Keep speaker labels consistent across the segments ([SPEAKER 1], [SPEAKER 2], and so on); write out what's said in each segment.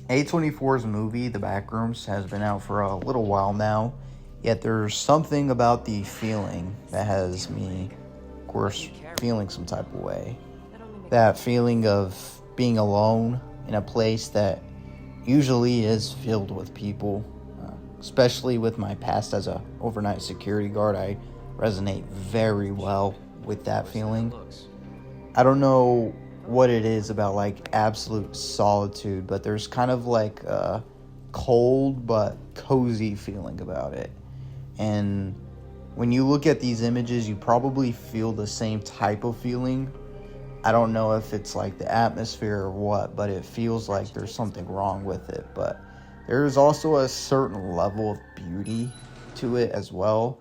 [SPEAKER 1] A24's movie, The Backrooms, has been out for a little while now, yet there's something about the feeling that has me, of course, feeling some type of way. That feeling of being alone in a place that usually is filled with people, especially with my past as a overnight security guard. I resonate very well with that feeling. I don't know what it is about like absolute solitude, but there's kind of like a cold but cozy feeling about it. And when you look at these images, you probably feel the same type of feeling. I don't know if it's like the atmosphere or what, but it feels like there's something wrong with it. But there's also a certain level of beauty to it as well.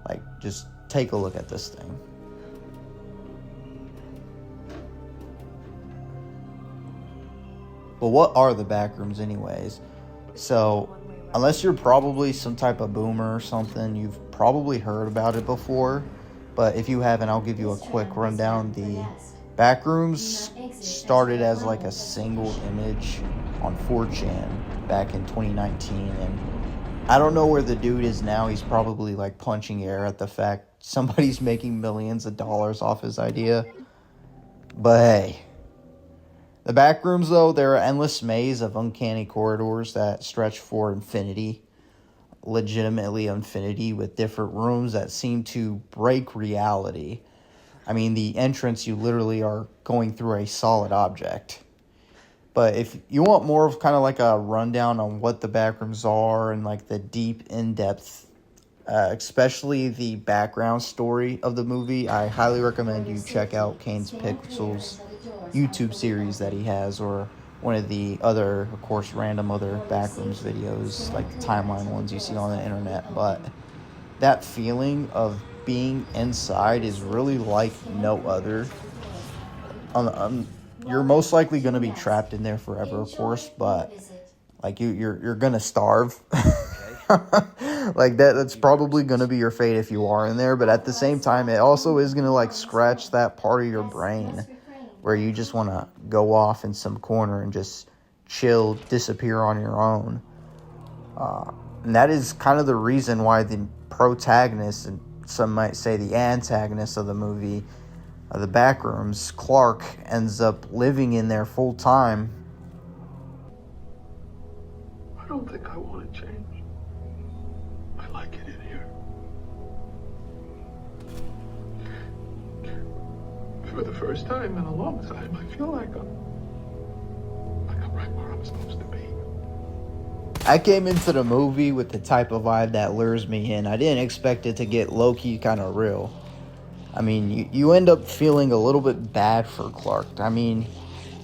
[SPEAKER 1] Like, just take a look at this thing. But what are the Backrooms anyways? So, unless you're probably some type of boomer or something, you've probably heard about it before. But if you haven't, I'll give you a quick rundown. The Backrooms started as like a single image on 4chan back in 2019, and I don't know where the dude is now. He's probably like punching air at the fact somebody's making millions of dollars off his idea. But hey, the Backrooms though, they're an endless maze of uncanny corridors that stretch for infinity. Legitimately infinity, with different rooms that seem to break reality. I mean, the entrance, you literally are going through a solid object. But if you want more of kind of like a rundown on what the Backrooms are and like the deep in-depth, especially the background story of the movie, I highly recommend you check out Kane's Pixels YouTube series that he has, or one of the other, of course, random other Backrooms videos, like the timeline ones you see on the internet. But that feeling of being inside is really like no other. You're most likely going to be trapped in there forever, of course, but like you're going to starve. Like that's probably going to be your fate if you are in there, but at the same time, it also is going to like scratch that part of your brain where you just want to go off in some corner and just chill, disappear on your own. And that is kind of the reason why the protagonist, and some might say the antagonist of the movie, the Backrooms, Clark, ends up living in there full time.
[SPEAKER 2] I don't think I want to change. I like it in here. For the first time in a long time, I feel like I'm right where I'm supposed to be.
[SPEAKER 1] I came into the movie with the type of vibe that lures me in. I didn't expect it to get low-key kind of real. I mean, you end up feeling a little bit bad for Clark. I mean,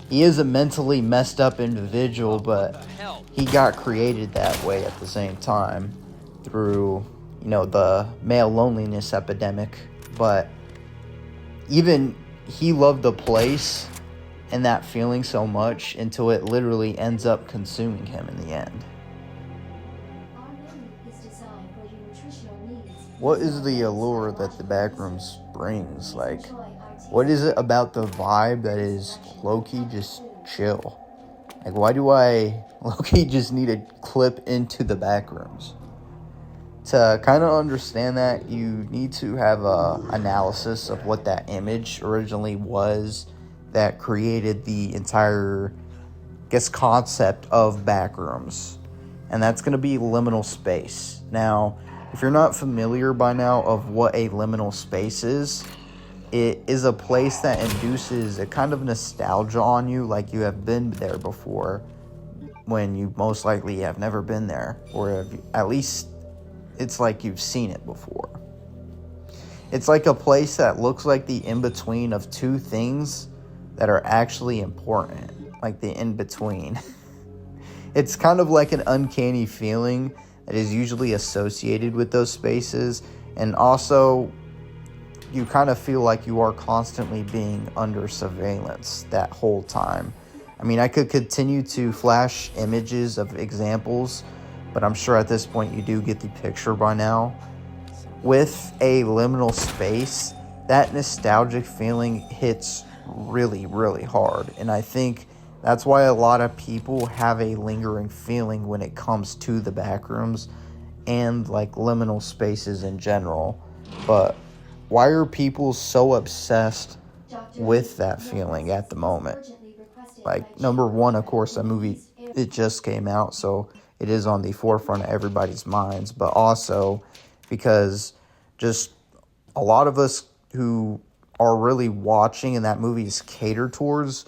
[SPEAKER 1] he is a mentally messed up individual, but he got created that way at the same time through, the male loneliness epidemic. But even he loved the place and that feeling so much until it literally ends up consuming him in the end. What is the allure that the Backrooms brings? Like, what is it about the vibe that is low-key just chill? Like, why do I low-key just need to clip into the Backrooms? To kind of understand that, you need to have a analysis of what that image originally was that created the entire, concept of Backrooms. And that's going to be liminal space. Now, if you're not familiar by now of what a liminal space is, it is a place that induces a kind of nostalgia on you, like you have been there before, when you most likely have never been there, or at least it's like you've seen it before. It's like a place that looks like the in-between of two things that are actually important, like the in-between. It's kind of like an uncanny feeling that is usually associated with those spaces, and also you kind of feel like you are constantly being under surveillance that whole time. I mean, I could continue to flash images of examples, but I'm sure at this point you do get the picture by now. With a liminal space, that nostalgic feeling hits really, really hard, and I think That's why a lot of people have a lingering feeling when it comes to the Backrooms and like liminal spaces in general. But why are people so obsessed with that feeling at the moment? Like, number one, of course, that movie, it just came out, so it is on the forefront of everybody's minds. But also because just a lot of us who are really watching and that movie is catered towards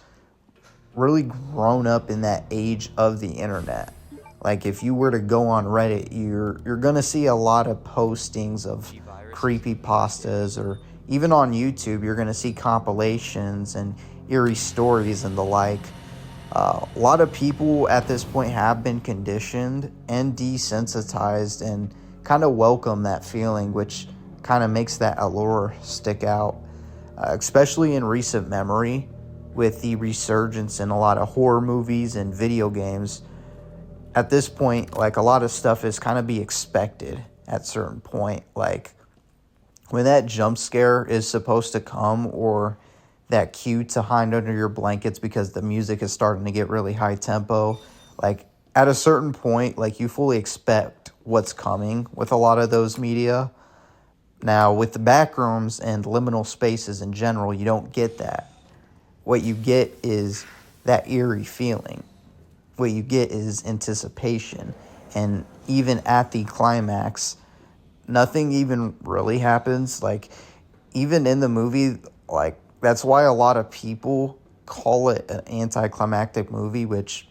[SPEAKER 1] really grown up in that age of the internet. Like, if you were to go on Reddit, you're gonna see a lot of postings of creepy pastas, or even on YouTube, you're gonna see compilations and eerie stories and the like. A lot of people at this point have been conditioned and desensitized and kind of welcome that feeling, which kind of makes that allure stick out, especially in recent memory with the resurgence in a lot of horror movies and video games. At this point, like, a lot of stuff is kind of be expected at a certain point. Like, when that jump scare is supposed to come, or that cue to hide under your blankets because the music is starting to get really high tempo, like, at a certain point, like, you fully expect what's coming with a lot of those media. Now, with the Backrooms and liminal spaces in general, you don't get that. What you get is that eerie feeling. What you get is anticipation. And even at the climax, nothing even really happens. Like, even in the movie, like, that's why a lot of people call it an anticlimactic movie, which,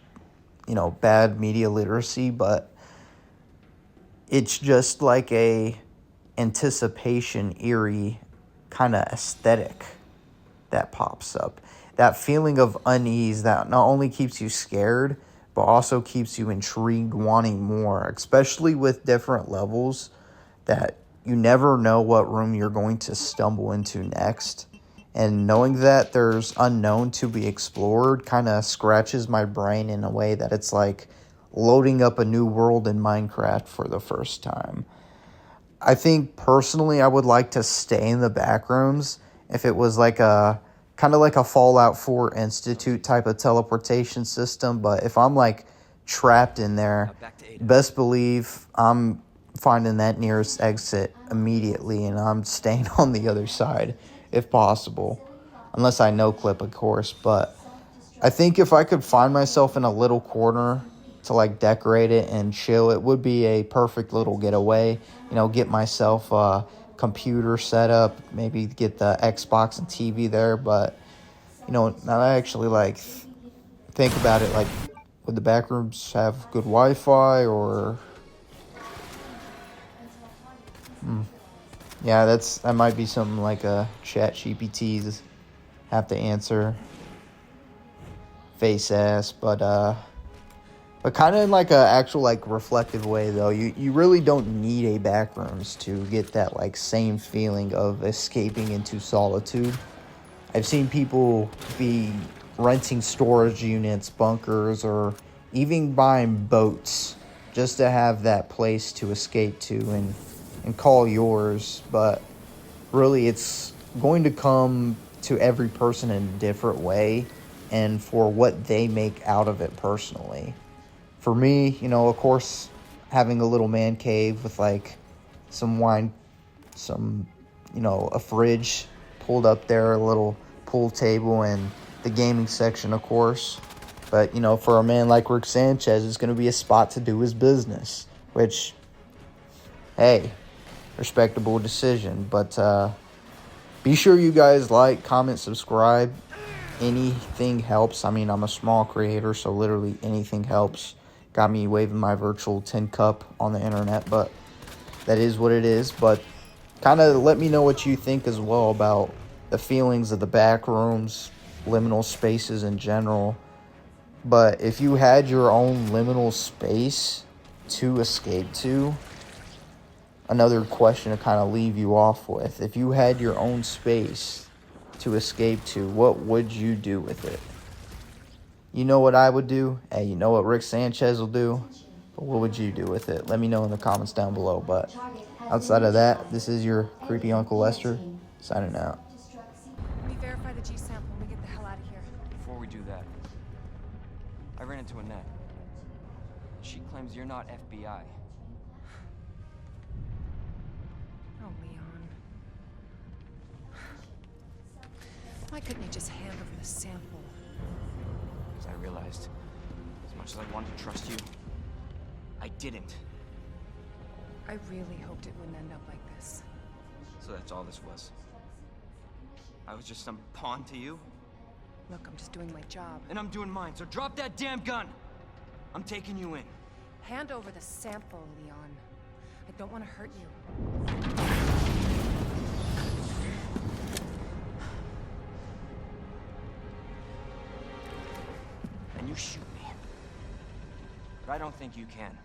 [SPEAKER 1] you know, bad media literacy, but it's just like a anticipation, eerie kind of aesthetic that pops up. That feeling of unease that not only keeps you scared, but also keeps you intrigued, wanting more, especially with different levels that you never know what room you're going to stumble into next. And knowing that there's unknown to be explored kind of scratches my brain in a way that it's like loading up a new world in Minecraft for the first time. I think personally I would like to stay in the Backrooms if it was like a kind of like a Fallout 4 Institute type of teleportation system. But if I'm like trapped in there, best believe I'm finding that nearest exit immediately and I'm staying on the other side if possible. Unless I no clip, of course. But I think if I could find myself in a little corner to like decorate it and chill, it would be a perfect little getaway. You know, get myself a computer set up, maybe get the Xbox and TV there. But, you know, now that I actually like think about it, like, would the Backrooms have good Wi-Fi or? Yeah, that might be something like a chat GPTs have to answer. Face ass, but kind of in like a actual like reflective way though. You really don't need a Backrooms to get that like same feeling of escaping into solitude. I've seen people be renting storage units, bunkers, or even buying boats just to have that place to escape to and call yours. But really, it's going to come to every person in a different way and for what they make out of it personally. For me, you know, of course, having a little man cave with like some wine, you know, a fridge pulled up there, a little pool table, and the gaming section, of course. But, you know, for a man like Rick Sanchez, it's going to be a spot to do his business, which, hey, respectable decision. But be sure you guys like, comment, subscribe. Anything helps. I mean, I'm a small creator, so literally anything helps. Got me waving my virtual tin cup on the internet, but that is what it is. But kind of let me know what you think as well about the feelings of the Backrooms, liminal spaces in general. But if you had your own liminal space to escape to, another question to kind of leave you off with. If you had your own space to escape to, what would you do with it? You know what I would do? Hey, you know what Rick Sanchez will do? But what would you do with it? Let me know in the comments down below. But outside of that, this is your creepy Uncle Lester, signing out.
[SPEAKER 3] Let me verify the G sample and we get the hell out of here.
[SPEAKER 4] Before we do that,
[SPEAKER 3] into Annette. She claims you're not FBI.
[SPEAKER 4] Oh, Leon. Why couldn't you just hand over the sample?
[SPEAKER 3] Because I realized, as much as I wanted to trust you, I didn't.
[SPEAKER 4] I really hoped it wouldn't end up like this.
[SPEAKER 3] So that's all this was. I was just some pawn to you,
[SPEAKER 4] Look, I'm just doing my job.
[SPEAKER 3] and I'm doing mine, so drop that damn gun! I'm taking you in.
[SPEAKER 4] Hand over the sample, Leon. I don't want to hurt you.
[SPEAKER 3] And you shoot me. But I don't think you can.